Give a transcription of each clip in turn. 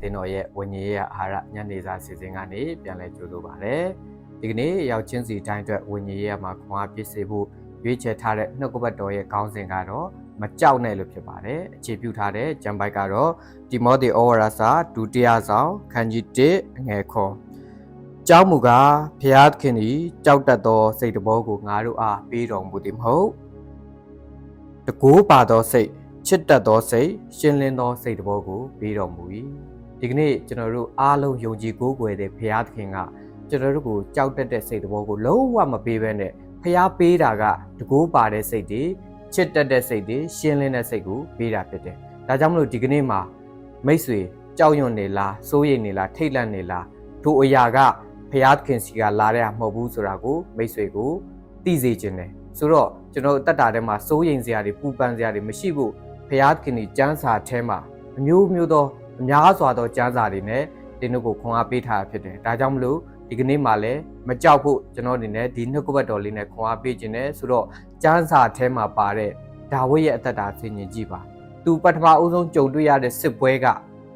ခင်တော်ရဲ့ဝิญဉ်ရဲ့အာဟာရညနေစာစီစဉ်ကနေပြန်လဲကြိုဆိုပါရစေဒီကနေ့ရောက်ချင်းစီတိုင်းအတွက်ဝิญဉ်ရဲ့မှာခွန်အားပြည့်စေဖို့ရွေးချယ်ထားတဲ့နှုတ်ကပတ်တော်ရဲ့ခေါင်းစဉ်ကတော့မကြောက်နဲ့လို့ဖြစ်ပါတယ်အခြေပြုထားတဲ့ကျမ်းပိုက်ကတော့တိမောသေဩဝါဒစာဒုတိယဆောင်ခန်းကြီး1အငယ်ခွန်ကြောက်မှုကဘုရားသခင်ဤကြောက်တတ်သောစိတ်တဘောကိုငါတို့အားပေးတော်မူသည်မဟုတ်တကူပါသောစိတ်ချစ်တတ်သောစိတ်ရှင်းလင်းသောစိတ်တဘောကိုပေးတော်မူ၏ဒီကနေ့ကျွန်တော်တို့အားလုံးယုံကြည်ကိုးကွယ်တဲ့ဘုရားသခင်ကကျွန်တော်တို့ကိုကြောက်တတ်တဲ့စိတ်တဘောကိုလုံးဝမပေးဘဲနဲ့ဘုရားပေးတာကတကူပါတဲ့စိတ်တွေချစ်တတ်တဲ့စိတ်တွေရှင်းလင်းတဲ့စိတ်ကိုပေးတာဖြစ်တယ်ဒါကြောင့်မလို့ဒီကနေ့မှာမိတ်ဆွေကြောက်ရွံ့နေလားစိုးရိမ်နေလားထိတ်လန့်နေလားထိုအရာကဘုရားသခင်စီကလာတဲ့မဟုတ်ဘူးဆိုတာကိုမိတ်ဆွေကိုသိစေခြင်းတယ်ဆိုတော့ကျွန်တော်တက်တာထဲမှာစိုးရိမ်စရာတွေပူပန်စရာတွေမရှိဘူးဘုရားသခင်ဒီကျမ်းစာထဲမှာအမျိုးမျိုးသောအများစွာသောကျမ်းစာတွေနဲ့တင်းတို့ကိုခွန်အားပေးထားတာဖြစ်တယ်ဒါကြောင့်မလို့ဒီကနေ့မှလည်းမကြောက်ဖို့ကျွန်တော်အနေနဲ့ဒီနှုတ်ကပတ်တော်လေးနဲ့ခွန်အားပေးခြင်းနဲ့ဆိုတော့ကျမ်းစာထဲမှာပါတဲ့ဒါဝိဒ်ရဲ့အသက်တာဆင်ခြင်ကြည့်ပါသူပထမအဦးဆုံးကြုံတွေ့ရတဲ့စစ်ပွဲက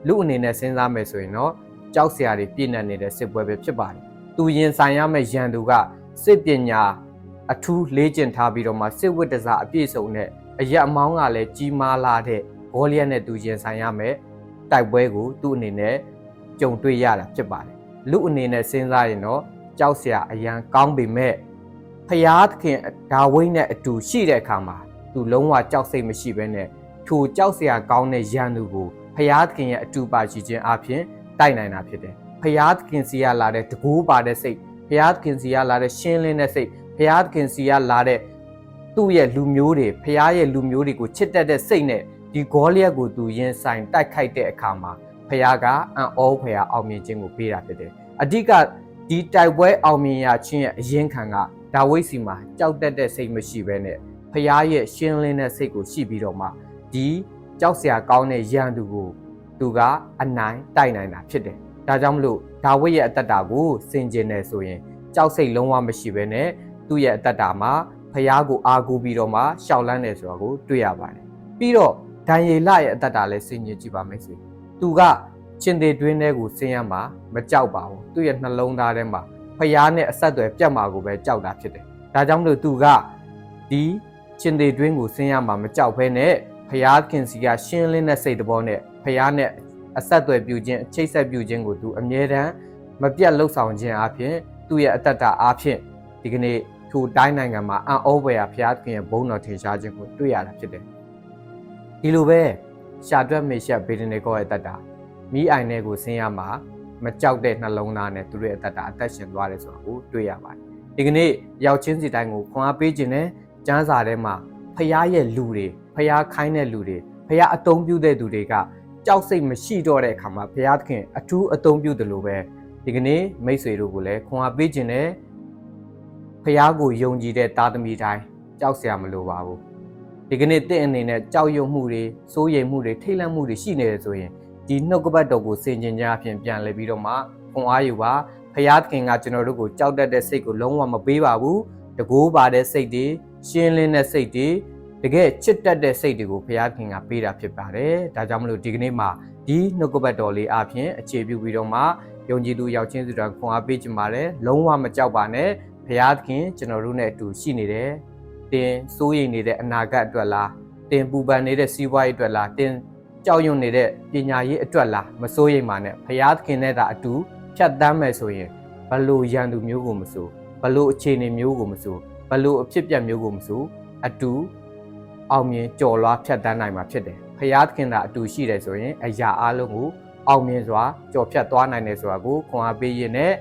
လူအနေနဲ့စဉ်းစားမယ်ဆိုရင်တော့ကြောက်စရာတွေပြည့်နှက်နေတဲ့စစ်ပွဲပဲဖြစ်ပါတယ်သူရင်ဆိုင်ရမယ့်ရန်သူကစစ်ပညာအထူးလေ့ကျင့်ထားပြီးတော့မှစစ်ဝိတ္တစာအပြည့်စုံနဲ့အရက်အမောင်းကလည်းကြီးမားလာတဲ့ဂေါလိယနဲ့သူရင်ဆိုင်ရမယ်တိုက်ပွဲကိုသူ့အနေနဲ့ကြုံတွေ့ရတာဖြစ်ပါတယ်လူအနေနဲ့စဉ်းစားရင်တော့ကြောက်စရာအရန်ကောင်းပေမဲ့ဖယားသခင်ဒါဝိဒ်နဲ့အတူရှိတဲ့အခါမှာသူလုံးဝကြောက်စိတ်မရှိဘဲနဲ့ထိုကြောက်စရာကောင်းတဲ့ရန်သူကိုဖယားသခင်ရဲ့အတူပါရှိခြင်းအပြင်တိုက်နိုင်တာဖြစ်တယ်ဖယားသခင်စီကလာတဲ့တကူပါတဲ့စိတ်ဖယားသခင်စီကလာတဲ့ရှင်းလင်းတဲ့စိတ်ဖယားသခင်စီကလာတဲ့သူ့ရဲ့လူမျိုးတွေဖယားရဲ့လူမျိုးတွေကိုချစ်တတ်တဲ့စိတ်နဲ့ဒီဂေါလိယကိုသူရင်ဆိုင်တိုက်ခိုက်တဲ့အခါမှာဖယားကအံ့ဩဖွယ်အောင်မြင်ခြင်းကိုပေးတာဖြစ်တယ်အဓိကဒီတိုက်ပွဲအောင်မြင်ရခြင်းရဲ့အရင်ခံကဒါဝိဒ်စီမှာကြောက်တတ်တဲ့စိတ်မရှိဘဲနဲ့ဖယားရဲ့ရှင်းလင်းတဲ့စိတ်ကိုရှိပြီးတော့မှဒီကြောက်စရာကောင်းတဲ့ရန်သူကိုသူကအနိုင်တိုက်နိုင်တာဖြစ်တယ်ဒါကြောင့်မလို့ဒါဝိဒ်ရဲ့အသက်တာကိုဆင်ခြင်နေဆိုရင်ကြောက်စိတ်လုံးဝမရှိဘဲနဲ့သူ့ရဲ့အသက်တာမှာဖယားကိုအားကိုးပြီးတော့မှရှောက်လန်းတယ်ဆိုတာကိုတွေ့ရပါတယ်ပြီးတော့ဒံယေလရဲ့အသက်တာလည်းဆင်ခြင်ကြည့်ပါမိတ်ဆွေသူကချင်းသေးတွင်းထဲကိုဆင်းရမှာမကြောက်ပါဘူးသူ့ရဲ့နှလုံးသားထဲမှာဖယားနဲ့အဆက်အသွယ်ပြတ်မှာကိုပဲကြောက်တာဖြစ်တယ်ဒါကြောင့်မလို့သူကဒီချင်းသေးတွင်းကိုဆင်းရမှာမကြောက်ဘဲနဲ့ဖယားခင်စီကရှင်းလင်းတဲ့စိတ်တဘောနဲ့ဖယားနဲ့အဆက်အသွယ်ပြုခြင်းအချိတ်ဆက်ပြုခြင်းကိုသူအမြဲတမ်းမပြတ်လှုပ်ဆောင်ခြင်းအပြင်သူ့ရဲ့အသက်တာအပြင်ဒီကနေ့ထိုတိုင်းနိုင်ငံမှာအံ့ဩဖွယ်ရာဘုရားသခင်ရဲ့ဘုန်းတော်ထင်ရှားခြင်းကိုတွေ့ရတာဖြစ်တယ်ဒီလိုပဲရှာတွက်မေရှက်ဗေဒနေကောရဲ့အသက်တာမိအိုင်ထဲကိုဆင်းရမှာမကြောက်တဲ့နှလုံးသားနဲ့သူတို့ရဲ့အသက်တာအသက်ရှင်သွားတယ်ဆိုတာကိုတွေ့ရပါတယ်ဒီကနေ့ရောက်ချင်းစီတိုင်းကိုခွန်အားပေးခြင်းနဲ့ကျမ်းစာထဲမှာဖယားရဲ့လူတွေဖယားခိုင်းတဲ့လူတွေဖယားအတုံးပြုတဲ့သူတွေကကြောက်စိတ်မရှိတော့တဲ့အခါမှာဘုရားသခင်အထူးအတုံးပြုတယ်လို့ပဲဒီကနေ့မိတ်ဆွေတို့ကိုလည်းခွန်အားပေးခြင်းနဲ့ဖယားကိုယုံကြည်တဲ့သားသမီးတိုင်းကြောက်စရာမလိုပါဘူးဒီကနေ့တင့်အနေနဲ့ကြောက်ရွံ့မှုတွေစိုးရိမ်မှုတွေထိတ်လန့်မှုတွေရှိနေတယ်ဆိုရင်ဒီနှုတ်ကပတ်တော်ကိုဆင်ခြင်ခြင်းအပြင်ပြန်လဲပြီးတော့မှခွန်အားယူပါဖယားသခင်ကကျွန်တော်တို့ကိုကြောက်တတ်တဲ့စိတ်ကိုလုံးဝမပေးပါဘူးတကိုးပါတဲ့စိတ်တွေရှင်းလင်းတဲ့စိတ်တွေတကယ်ချစ်တတ်တဲ့စိတ်တွေကိုဘုရားသခင်ကပေးတာဖြစ်ပါတယ်ဒါကြောင့်မလို့ဒီကနေ့မှာဒီနှုတ်ကပတ်တော်လေးအပြင်အခြေပြုပြီးတော့မှယုံကြည်သူရောက်ချင်းစုတော်ခွန်အားပေးကြပါတယ်လုံးဝမကြောက်ပါနဲ့ဘုရားသခင်ကျွန်တော်တို့နဲ့အတူရှိနေတယ်တင်စိုးရိမ်နေတဲ့အနာဂတ်အတွက်လားတင်ပူပန်နေတဲ့စီးပွားရေးအတွက်လားတင်ကြောက်ရွံ့နေတဲ့ပညာရေးအတွက်လားမစိုးရိမ်ပါနဲ့ဘုရားသခင်နဲ့သာအတူဖြတ်သန်းမယ်ဆိုရင်ဘလို့ရန်သူမျိုးကိုမစိုးဘလို့အခြေအနေမျိုးကိုမစိုးဘလို့အဖြစ်ပြက်မျိုးကိုမစိုးအတူအောင်မြင်ကြော်လွှားဖြတ်သန်းနိုင်မှာဖြစ်တယ်ဖယားသခင်သာအတူရှိတယ်ဆိုရင်အရာအလုံးကိုအောင်မြင်စွာကြော်ဖြတ်သွားနိုင်တယ်ဆိုတာကိုခွန်အားပေးရင်းနဲ့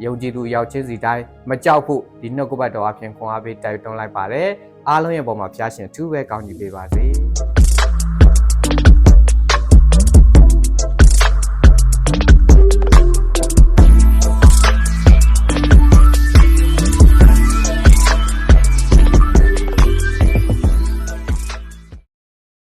ယုံကြည်သူရောက်ချင်းစီတိုင်းမကြောက်ဖို့ဒီနှုတ်ကပတ်တော်အပြင်ခွန်အားပေးတိုက်တွန်းလိုက်ပါတယ်အားလုံးရဲ့ပေါ်မှာဖျားရှင်သူပဲကောင်းကြီးပေးပါစေ